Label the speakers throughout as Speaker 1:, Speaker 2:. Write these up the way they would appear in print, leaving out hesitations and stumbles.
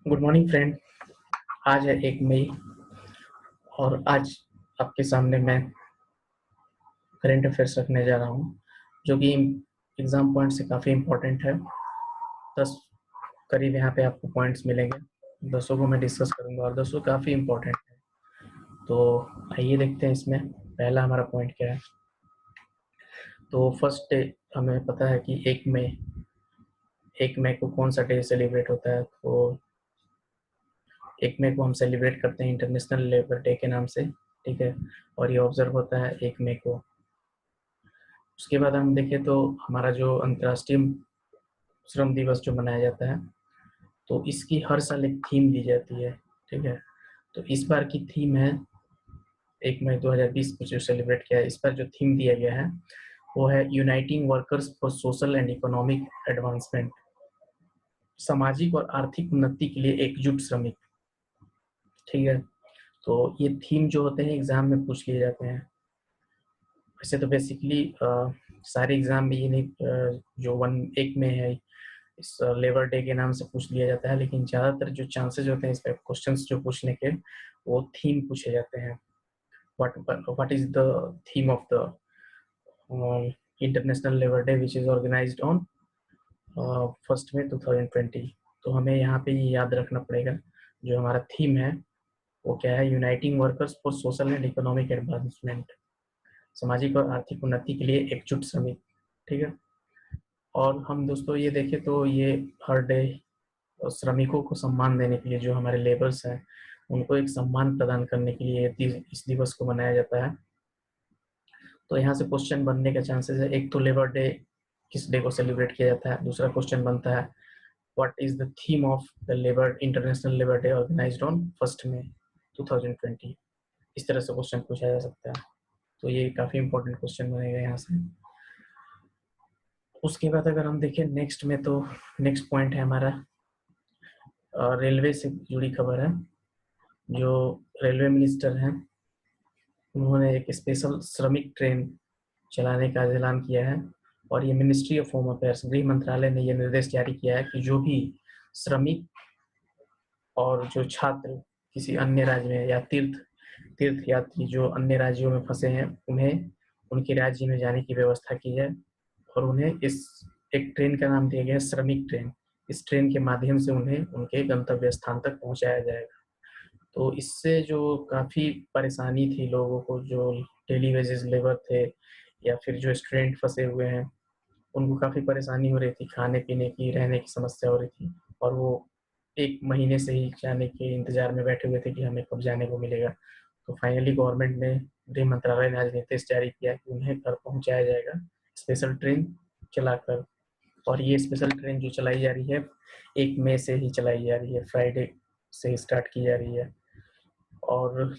Speaker 1: Good morning friend. आज है 1 मई और आज आपके सामने मैं करंट अफेयर्स रखने जा रहा हूँ जो कि एग्ज़ाम पॉइंट से काफ़ी इम्पोर्टेंट है। 10 करीब यहाँ पे आपको पॉइंट्स मिलेंगे, 10 को मैं डिस्कस करूँगा और 10 काफ़ी इम्पोर्टेंट है। तो आइए देखते हैं इसमें पहला हमारा पॉइंट क्या है। तो फर्स्ट डे हमें पता है कि 1 मई को कौन सा डे सेलिब्रेट होता है। तो 1 मई को हम सेलिब्रेट करते हैं इंटरनेशनल लेबर डे के नाम से, ठीक है, और ये ऑब्जर्व होता है 1 मई को। उसके बाद हम देखें तो हमारा जो अंतर्राष्ट्रीय श्रम दिवस जो मनाया जाता है, तो इसकी हर साल एक थीम दी जाती है, ठीक है। तो इस बार की थीम है 1 मई 2020 को जो सेलिब्रेट किया है, इस पर जो थीम दिया गया है वो है uniting workers for social and economic advancement, सामाजिक और आर्थिक उन्नति के लिए एकजुट श्रमिक, ठीक है। तो ये थीम जो होते हैं एग्जाम में पूछ लिए जाते हैं। वैसे तो बेसिकली सारे एग्जाम में ये नहीं, जो 1 में है इस लेबर डे के नाम से पूछ लिया जाता है, लेकिन ज़्यादातर जो चांसेस होते हैं इस पर क्वेश्चंस जो पूछने के, वो थीम पूछे जाते हैं। What is the theme of the international labour day which is organised on 1 May 2020। तो हमें यहाँ पे ये याद रखना पड़ेगा, जो हमारा थीम है वो क्या है, uniting workers for social and economic advancement, सामाजिक और आर्थिक उन्नति के लिए एकजुट श्रमिक, ठीक है। और हम दोस्तों ये देखें तो ये हर डे श्रमिकों को सम्मान देने के लिए, जो हमारे लेबर्स हैं उनको एक सम्मान प्रदान करने के लिए इस दिवस को मनाया जाता है। तो यहाँ से क्वेश्चन बनने का चांसेस है, एक तो लेबर डे किस डे को सेलिब्रेट किया जाता है, दूसरा क्वेश्चन बनता है what is the theme of the labour international labour day organised on 1 May 2020। इस तरह से क्वेश्चन पूछा जा सकता है। तो ये काफी इंपॉर्टेंट क्वेश्चन बनेगा यहाँ से। उसके बाद अगर हम देखें नेक्स्ट में, तो नेक्स्ट पॉइंट है हमारा रेलवे से जुड़ी खबर है। जो रेलवे मिनिस्टर हैं उन्होंने एक स्पेशल श्रमिक ट्रेन चलाने का ऐलान किया है, और ये मिनिस्ट्री ऑफ होम अफेयर्स, गृह मंत्रालय ने ये निर्देश जारी किया है कि जो भी श्रमिक और जो छात्र किसी अन्य राज्य में या तीर्थ यात्री जो अन्य राज्यों में फंसे हैं, उन्हें उनके राज्य में जाने की व्यवस्था की है, और उन्हें इस एक ट्रेन का नाम दिया गया है श्रमिक ट्रेन। इस ट्रेन के माध्यम से उन्हें उनके गंतव्य स्थान तक पहुंचाया जाएगा। तो इससे जो काफ़ी परेशानी थी लोगों को, जो डेली वेजेस लेबर थे या फिर जो स्टूडेंट फंसे हुए हैं, उनको काफ़ी परेशानी हो रही थी, खाने पीने की, रहने की समस्या हो रही थी, और वो 1 महीने से ही जाने के इंतजार में बैठे हुए थे कि हमें कब जाने को मिलेगा। तो फाइनली गवर्नमेंट ने, गृह मंत्रालय ने आज निर्देश जारी किया कि उन्हें घर पहुंचाया जाएगा स्पेशल ट्रेन चलाकर। और ये स्पेशल ट्रेन जो चलाई जा रही है 1 मई से ही चलाई जा रही है, फ्राइडे से ही स्टार्ट की जा रही है। और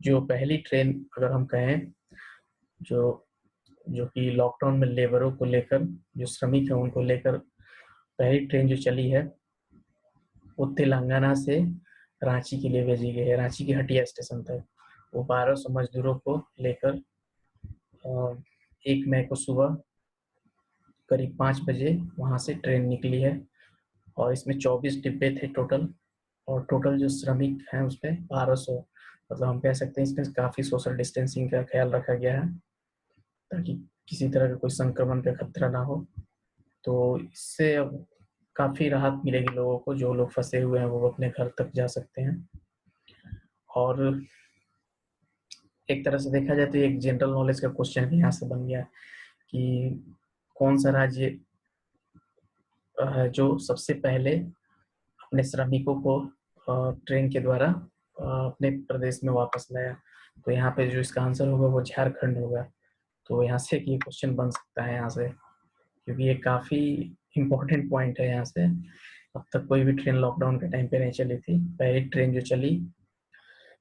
Speaker 1: जो पहली ट्रेन अगर हम कहें, जो जो कि लॉकडाउन में लेबरों को लेकर, जो श्रमिक है उनको लेकर पहली ट्रेन जो चली है, वो तेलंगाना से रांची के लिए भेजी गई है, रांची के हटिया स्टेशन तक। वो 1200 मजदूरों को लेकर 1 मई को सुबह करीब 5 बजे वहाँ से ट्रेन निकली है, और इसमें 24 डिब्बे थे टोटल, और टोटल जो श्रमिक हैं उसमें 1200। मतलब हम कह सकते हैं इसमें काफ़ी सोशल डिस्टेंसिंग का ख्याल रखा गया है, ताकि किसी तरह का कोई संक्रमण का खतरा ना हो। तो इससे अब काफ़ी राहत मिलेगी लोगों को, जो लोग फंसे हुए हैं वो अपने घर तक जा सकते हैं। और एक तरह से देखा जाए तो एक जनरल नॉलेज का क्वेश्चन भी यहाँ से बन गया कि कौन सा राज्य जो सबसे पहले अपने श्रमिकों को ट्रेन के द्वारा अपने प्रदेश में वापस लाया। तो यहाँ पे जो इसका आंसर होगा वो झारखंड होगा। तो यहाँ से ये क्वेश्चन बन सकता है यहाँ से, क्योंकि ये काफ़ी इम्पोर्टेंट पॉइंट है यहाँ से। अब तक कोई भी ट्रेन लॉकडाउन के टाइम पे नहीं चली थी, पहली ट्रेन जो चली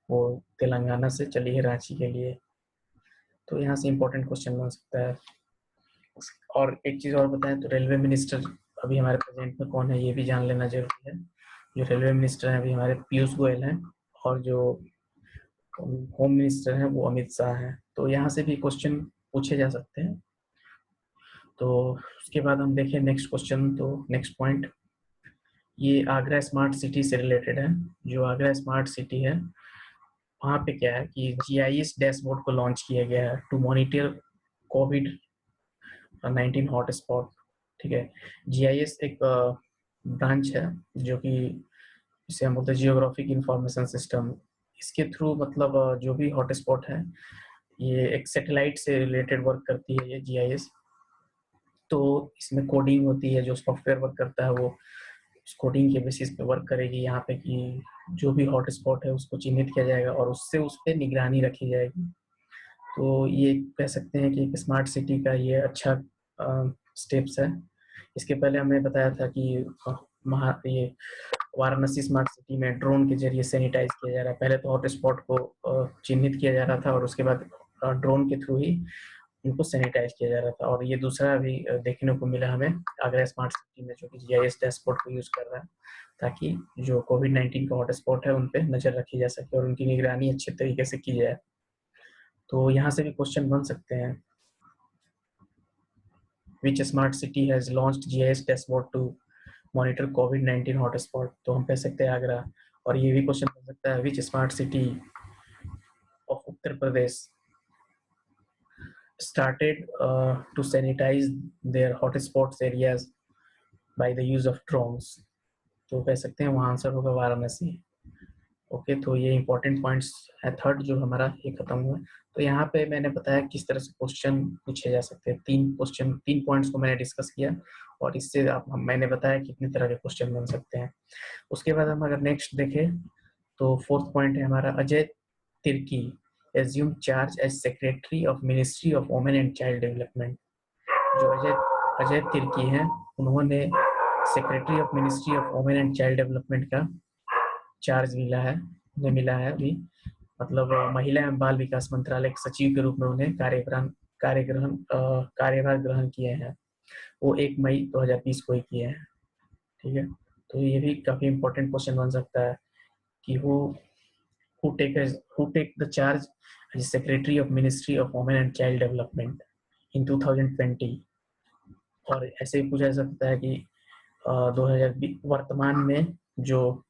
Speaker 1: वो तेलंगाना से चली है रांची के लिए। तो यहाँ से इम्पोर्टेंट क्वेश्चन बन सकता है। और एक चीज़ और बताएं तो रेलवे मिनिस्टर अभी हमारे प्रेजेंट में कौन है ये भी जान लेना जरूरी है। जो रेलवे मिनिस्टर हैं अभी हमारे पीयूष गोयल हैं, और जो होम मिनिस्टर हैं वो अमित शाह हैं। तो यहाँ से भी क्वेश्चन पूछे जा सकते हैं। तो उसके बाद हम देखें नेक्स्ट क्वेश्चन, तो नेक्स्ट पॉइंट ये आगरा स्मार्ट सिटी से रिलेटेड है। जो आगरा स्मार्ट सिटी है, वहाँ पे क्या है कि जीआईएस डैशबोर्ड को लॉन्च किया गया है टू मॉनिटर कोविड-19 हॉटस्पॉट। ठीक है, जीआईएस एक ब्रांच है जो कि इसे हम बोलते हैं जियोग्राफिक इंफॉर्मेशन सिस्टम। इसके थ्रू मतलब जो भी हॉटस्पॉट है, ये एक सैटेलाइट से रिलेटेड वर्क करती है ये जीआईएस। तो इसमें कोडिंग होती है, जो सॉफ्टवेयर वर्क करता है वो उस कोडिंग के बेसिस पे वर्क करेगी यहाँ पे कि जो भी हॉटस्पॉट है उसको चिन्हित किया जाएगा और उससे उस पर निगरानी रखी जाएगी। तो ये कह सकते हैं कि एक स्मार्ट सिटी का ये अच्छा स्टेप्स है। इसके पहले हमने बताया था कि ये वाराणसी स्मार्ट सिटी में ड्रोन के जरिए सैनिटाइज किया जा रहा है। पहले तो हॉटस्पॉट को चिन्हित किया जा रहा था और उसके बाद ड्रोन के थ्रू ही उनको सैनिटाइज किया जा रहा था। और ये दूसरा भी देखने को मिला हमें आगरा स्मार्ट सिटी में, जो कि जीआईएस डैशबोर्ड को यूज कर रहा है ताकि जो कोविड-19 का हॉटस्पॉट है उन पे नजर रखी जा सके और उनकी निगरानी अच्छे तरीके से की जाए। तो यहाँ से भी क्वेश्चन बन सकते हैं, which smart city has launched GIS dashboard to monitor कोविड-19 हॉटस्पॉट। तो हम कह सकते हैं आगरा। और ये भी क्वेश्चन बन सकता है, which smart city of Uttar Pradesh started to sanitize their hotspots areas by the use of drones। तो कह सकते हैं वहाँ आंसर होगा वाराणसी। ओके, तो ये इंपॉर्टेंट पॉइंट्स है। थर्ड जो हमारा ये खत्म हुआ। तो यहाँ पे मैंने बताया किस तरह से क्वेश्चन पूछे जा सकते हैं। तीन पॉइंट्स को मैंने डिस्कस किया और इससे मैंने बताया कितने तरह के क्वेश्चन बन सकते हैं। उसके बाद हम अगर नेक्स्ट देखें तो फोर्थ पॉइंट है हमारा, Ajay Tirkey assume charge as secretary of ministry of women and child development. जो अजय तिर्की हैं, उन्होंने secretary of ministry of women and child development का चार्ज मिला है अभी। मतलब महिला एवं बाल विकास मंत्रालय के सचिव के रूप में उन्हें कार्यभार ग्रहण किए हैं। वो 1 मई 2020 को ही किए हैं। ठीक है, तो ये भी काफी इंपॉर्टेंट क्वेश्चन बन सकता है कि who take the charge as secretary of ministry of women and child development in 2020। और ऐसे ही पूछा जा सकता है कि 2020 वर्तमान में जो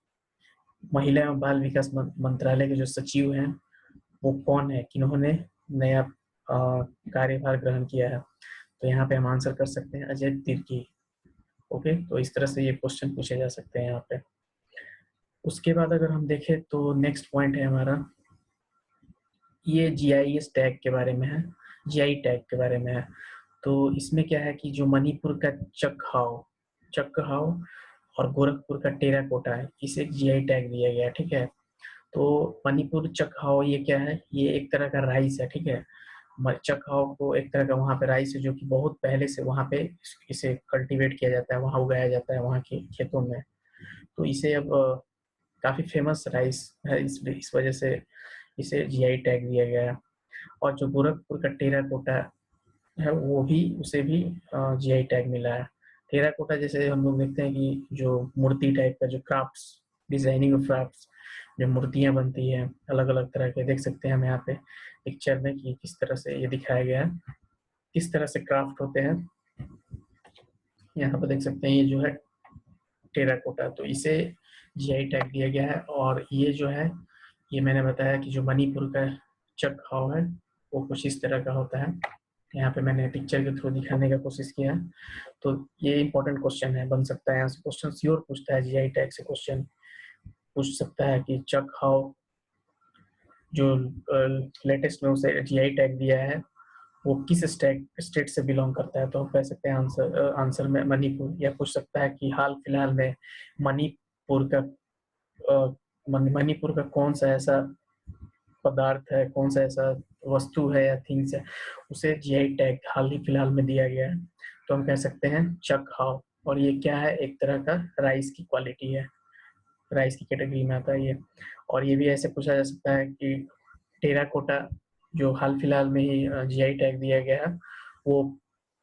Speaker 1: महिला एवं बाल विकास मंत्रालय के जो सचिव हैं वो कौन है, किन्होंने नया कार्यभार ग्रहण किया है। तो यहाँ पे हम आंसर कर सकते हैं अजय तिर्की। ओके, तो इस तरह से ये क्वेश्चन पूछे जा सकते हैं यहाँ पे। उसके बाद अगर हम देखें तो नेक्स्ट पॉइंट है हमारा, ये जीआईएस टैग के बारे में है, जीआई टैग के बारे में है। तो इसमें क्या है कि जो मणिपुर का चकहाव और गोरखपुर का टेराकोटा है, इसे जीआई टैग दिया गया है। ठीक है, तो मणिपुर चकहाव ये क्या है, ये एक तरह का राइस है। ठीक है, चकहाव को एक तरह का वहाँ पे राइस है जो कि बहुत पहले से वहाँ पे इसे कल्टीवेट किया जाता है, वहाँ उगाया जाता है वहाँ के खेतों में। तो इसे अब काफी फेमस राइस है, इस वजह से इसे जीआई टैग दिया गया है। और जो गोरखपुर का टेराकोटा है वो भी, उसे भी जीआई टैग मिला है। टेराकोटा जैसे हम लोग देखते हैं कि जो मूर्ति टाइप का जो क्राफ्ट्स, डिजाइनिंग ऑफ क्राफ्ट्स, जो मूर्तियां बनती है अलग अलग तरह के, देख सकते हैं हम यहाँ पे पिक्चर में कि किस तरह से ये दिखाया गया है, किस तरह से क्राफ्ट होते हैं। यहाँ पे देख सकते हैं ये जो है टेराकोटा, तो इसे जीआई टैग दिया गया है। और ये जो है, ये मैंने बताया कि जो मणिपुर का चकहाव है वो कुछ इस तरह का होता है। यहाँ पे मैंने पिक्चर के थ्रू दिखाने का कोशिश किया है। तो ये इंपॉर्टेंट क्वेश्चन है, बन सकता है यहाँ से क्वेश्चन श्योर पूछता है, जीआई टैग से क्वेश्चन पूछ सकता है कि चकहाव जो लेटेस्ट में उसे जीआई टैग दिया है वो किस स्टेट से बिलोंग करता है। तो हम कह सकते हैं आंसर में मणिपुर। या पूछ सकता है कि हाल फिलहाल में मणिपुर का मणिपुर का कौन सा ऐसा पदार्थ है, कौन सा ऐसा वस्तु है या थिंग्स है, उसे जीआई टैग हाल ही फिलहाल में दिया गया है। तो हम कह सकते हैं चकहाव। और ये क्या है, एक तरह का राइस की क्वालिटी है, राइस की कैटेगरी में आता है ये। और ये भी ऐसे पूछा जा सकता है कि टेराकोटा जो हाल फिलहाल में ही जीआई टैग दिया गया है वो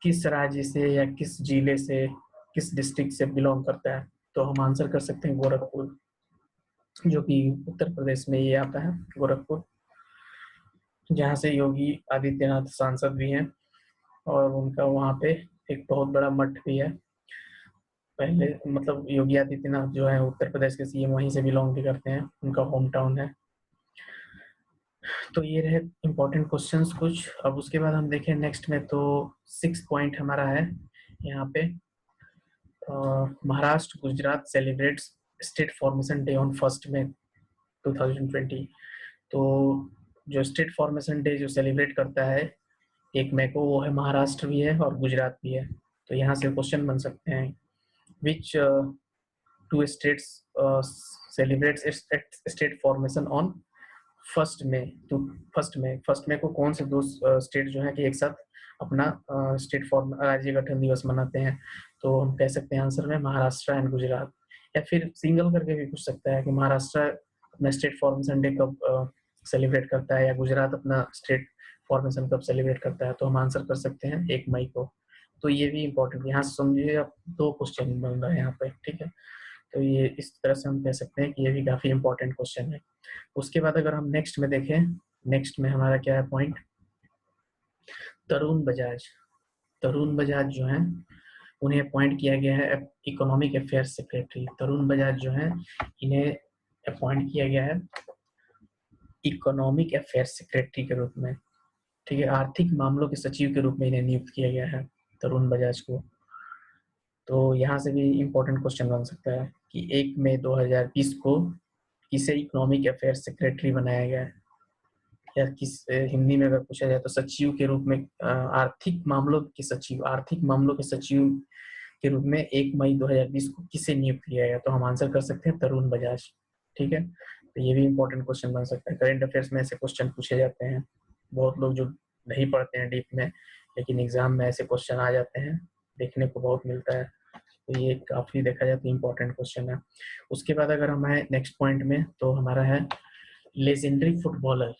Speaker 1: किस राज्य से या किस जिले से, किस डिस्ट्रिक्ट से बिलोंग करता है। तो हम आंसर कर सकते हैं गोरखपुर, जो कि उत्तर प्रदेश में ये आता है, गोरखपुर, जहाँ से योगी आदित्यनाथ सांसद भी हैं और उनका वहाँ पे एक बहुत बड़ा मठ भी है। पहले मतलब योगी आदित्यनाथ जो है उत्तर प्रदेश के सीएम वहीं से बिलोंग भी करते हैं, उनका होम टाउन है। तो ये रहे इम्पोर्टेंट क्वेश्चंस कुछ। अब उसके बाद हम देखें नेक्स्ट में, तो 6 पॉइंट हमारा है यहाँ पे, Maharashtra Gujarat celebrates state formation day on 1 May 2020। तो जो स्टेट फॉर्मेशन डे जो सेलिब्रेट करता है 1 मई को, वो है महाराष्ट्र भी है और गुजरात भी है। तो यहाँ से क्वेश्चन बन सकते हैं, which two states celebrates state formation on 1 मई। तो 1 मई को कौन से दो स्टेट जो है कि एक साथ अपना स्टेट फॉर्म राज्य गठन दिवस मनाते हैं? तो हम कह सकते हैं आंसर में महाराष्ट्र एंड गुजरात, या फिर सिंगल करके भी पूछ सकता है कि महाराष्ट्र अपना स्टेट फॉर्मेशन डे कब सेलिब्रेट करता है, या गुजरात अपना स्टेट फॉर्मेशन कब सेलिब्रेट करता है। तो हम आंसर कर सकते हैं 1 मई को। तो ये भी इम्पोर्टेंट, यहाँ से समझिए आप 2 क्वेश्चन बन रहा है यहाँ पे, ठीक है। तो ये इस तरह से हम कह सकते हैं कि ये भी काफी इंपॉर्टेंट क्वेश्चन है। उसके बाद अगर हम नेक्स्ट में देखें, नेक्स्ट में हमारा क्या है पॉइंट, तरुण बजाज। तरुण बजाज जो है उन्हें अपॉइंट किया गया है economic affairs secretary. Tarun Bajaj जो है इन्हें अपॉइंट किया गया है इकोनॉमिक अफेयर्स सेक्रेटरी के रूप में, ठीक है। आर्थिक मामलों के सचिव के रूप में इन्हें नियुक्त किया गया है तरुण बजाज को। तो यहाँ से भी इम्पोर्टेंट क्वेश्चन बन सकता है कि 1 मई 2020 को किसे इकोनॉमिक अफेयर्स सेक्रेटरी बनाया गया है, या किस हिंदी में अगर पूछा जाए तो सचिव के रूप में, आर्थिक मामलों के सचिव, आर्थिक मामलों के सचिव के रूप में 1 मई 2020 को किसे नियुक्त किया गया? तो हम आंसर कर सकते हैं तरुण बजाज, ठीक है। तो ये भी इम्पोर्टेंट क्वेश्चन बन सकता है। करंट अफेयर्स में ऐसे क्वेश्चन पूछे जाते हैं, बहुत लोग जो नहीं पढ़ते हैं डीप में, लेकिन एग्जाम में ऐसे क्वेश्चन आ जाते हैं, देखने को बहुत मिलता है। तो ये काफी देखा जाए तो इम्पोर्टेंट क्वेश्चन है। उसके बाद अगर हम आए नेक्स्ट पॉइंट में, तो हमारा है लेजेंडरी फुटबॉलर।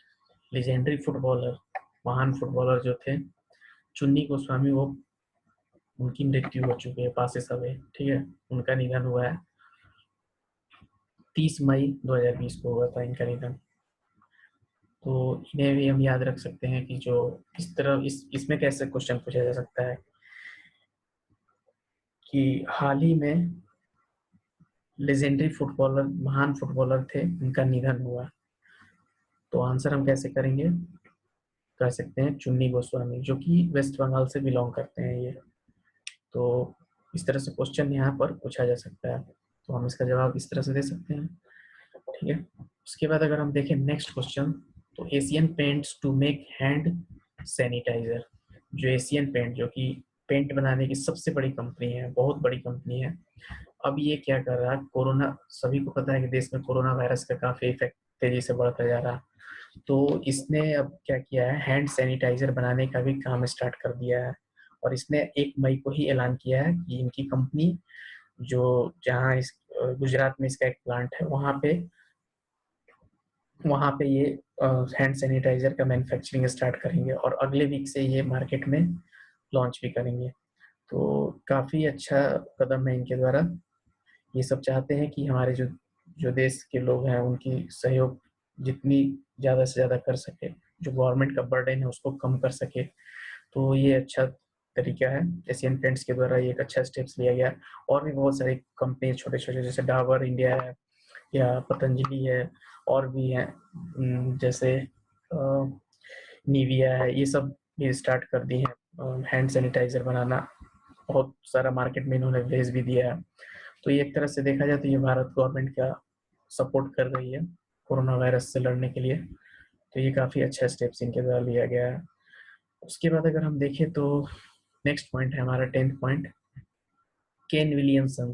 Speaker 1: लेजेंडरी फुटबॉलर, महान फुटबॉलर जो थे चुन्नी गोस्वामी, वो उनकी मृत्यु हो चुकी है, पास अवे, ठीक है। उनका निधन हुआ है 30 मई 2020 को हुआ था इनका निधन। तो इन्हें भी हम याद रख सकते हैं कि जो इस तरह इसमें कैसे क्वेश्चन पूछा जा सकता है कि हाल ही में लेजेंडरी फुटबॉलर, महान फुटबॉलर थे, उनका निधन हुआ। तो आंसर हम कैसे करेंगे, कह सकते हैं चुन्नी गोस्वामी, जो कि वेस्ट बंगाल से बिलोंग करते हैं ये। तो इस तरह से क्वेश्चन यहाँ पर पूछा जा सकता है, तो हम इसका जवाब इस तरह से दे सकते हैं, ठीक है। उसके बाद अगर हम देखें नेक्स्ट क्वेश्चन, तो Asian Paints to make hand sanitiser. जो एशियन पेंट, जो कि पेंट बनाने की सबसे बड़ी कंपनी है, बहुत बड़ी कंपनी है, अब ये क्या कर रहा है, कोरोना, सभी को पता है कि देश में कोरोना वायरस का काफी इफेक्ट तेजी से बढ़ता जा रहा है। तो इसने अब क्या किया है, हैंड सैनिटाइजर बनाने का भी काम स्टार्ट कर दिया है। और इसने 1 मई को ही ऐलान किया है कि इनकी कंपनी, जो जहाँ इस गुजरात में इसका एक प्लांट है, वहाँ पे ये हैंड सैनिटाइजर का मैन्युफैक्चरिंग स्टार्ट करेंगे, और अगले वीक से ये मार्केट में लॉन्च भी करेंगे। तो काफ़ी अच्छा कदम है इनके द्वारा। ये सब चाहते हैं कि हमारे जो जो देश के लोग हैं उनकी सहयोग जितनी ज़्यादा से ज़्यादा कर सके, जो गवर्नमेंट का बर्डन है उसको कम कर सके। तो ये अच्छा तरीका है, एशियन पेंट्स के द्वारा ये एक अच्छा स्टेप्स लिया गया। और भी बहुत सारी कंपनी छोटे छोटे, जैसे डाबर इंडिया है या पतंजलि है, और भी हैं जैसे निविया है, ये सब भी स्टार्ट कर दी हैं हैंड सैनिटाइजर बनाना। बहुत सारा मार्केट में इन्होंने भेज भी दिया है। तो ये एक तरह से देखा जाए तो ये भारत गवर्नमेंट का सपोर्ट कर रही है कोरोना वायरस से लड़ने के लिए। तो ये काफ़ी अच्छा स्टेप्स इनके द्वारा लिया गया है। उसके बाद अगर हम देखें तो नेक्स्ट पॉइंट है हमारा 10th point, Kane Williamson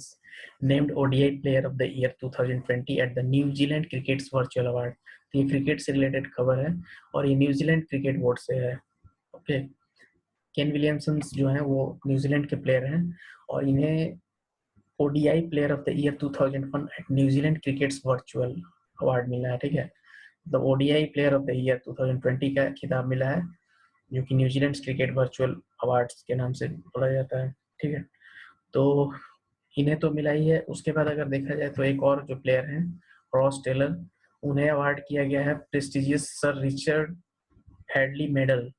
Speaker 1: named ODI player of the year 2020 at the New Zealand cricket's virtual award. तो ये क्रिकेट से रिलेटेड खबर है और ये न्यूजीलैंड क्रिकेट बोर्ड से है, ओके। केन विलियमसन जो है वो न्यूजीलैंड के प्लेयर हैं, और इन्हें ODI player of the year 2001 at New Zealand cricket's virtual award मिला है, ठीक है। The ODI player of the year 2020 का खिताब मिला है, जो कि न्यूजीलैंड क्रिकेट वर्चुअल अवार्ड्स के नाम से बोला जाता है, ठीक है। तो इन्हें तो मिला ही है। उसके बाद अगर देखा जाए तो एक और जो प्लेयर हैं, रॉस टेलर, उन्हें अवार्ड किया गया है prestigious sir Richard Hadlee medal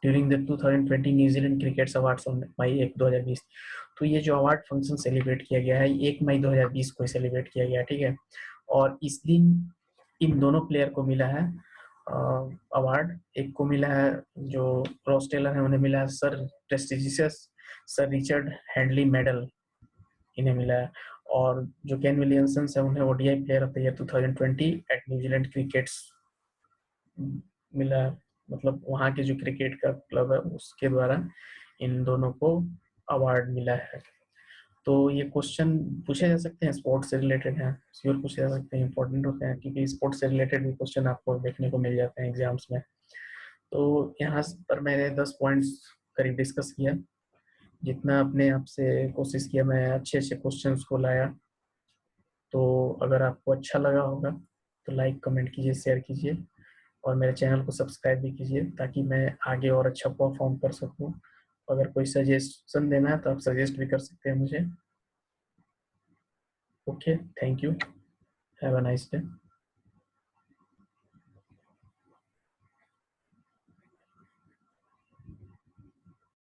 Speaker 1: during the 2020 New Zealand cricket's awards on May 1, 2020। तो ये जो अवार्ड फंक्शन सेलिब्रेट किया गया है 1 मई 2020 को सेलिब्रेट किया गया है, ठीक है। और इस दिन इन दोनों प्लेयर को मिला है अवार्ड। एक को मिला है जो रॉस टेलर है, उन्हें मिला है sir prestigious sir Richard Hadlee medal, इन्हें मिला है। और जो केन विलियमसन है उन्हें ODI player of the year 2020 at New Zealand cricket's मिला है। मतलब वहाँ के जो क्रिकेट का क्लब है उसके द्वारा इन दोनों को अवार्ड मिला है। तो ये क्वेश्चन पूछे जा सकते हैं, स्पोर्ट्स से रिलेटेड हैं, श्योर पूछे जा सकते हैं, इंपॉर्टेंट होते हैं क्योंकि स्पोर्ट्स से रिलेटेड भी क्वेश्चन आपको देखने को मिल जाते हैं एग्जाम्स में। तो यहाँ पर मैंने 10 पॉइंट्स करीब डिस्कस किया, जितना अपने आप से कोशिश किया मैं अच्छे अच्छे क्वेश्चंस को लाया। तो अगर आपको अच्छा लगा होगा तो लाइक कमेंट कीजिए, शेयर कीजिए और मेरे चैनल को सब्सक्राइब भी कीजिए ताकि मैं आगे और अच्छा परफॉर्म कर सकूं। अगर कोई सजेशन देना है तो आप सजेस्ट भी कर सकते हैं मुझे। Okay, thank you, have a nice day.